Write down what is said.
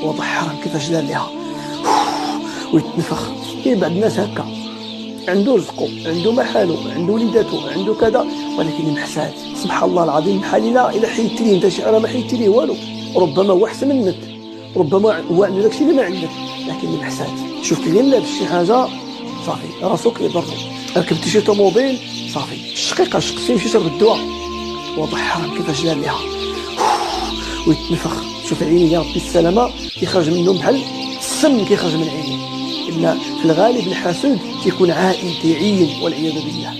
واضح حرام كيفاش دار ليها ويتنفخ. كاين بعض الناس هكا عنده رزقه، عنده محالو، عنده وليداته، عنده كذا، ولكن محساد. سبحان الله العظيم، بحال الا حيدت ليه انت شي حاجه ما حيدت ليه والو، ربما هو احسن منك، ربما هو عنده داكشي اللي ما عندك، لكن محساد. شوف كي غير لابس شي حاجه صافي راسو كيضرو، ركبتي شي طوموبيل صافي الشقيقه شقتي مشيت الدواء، واضح حرام كيفاش دار ليها ويتنفخ. شوف عيني يا ربي السلامه كيخرج منهم بحال السم كيخرج من عينيه. إن في الغالب الحاسد تيكون عائل تيعين والعياذ بالله.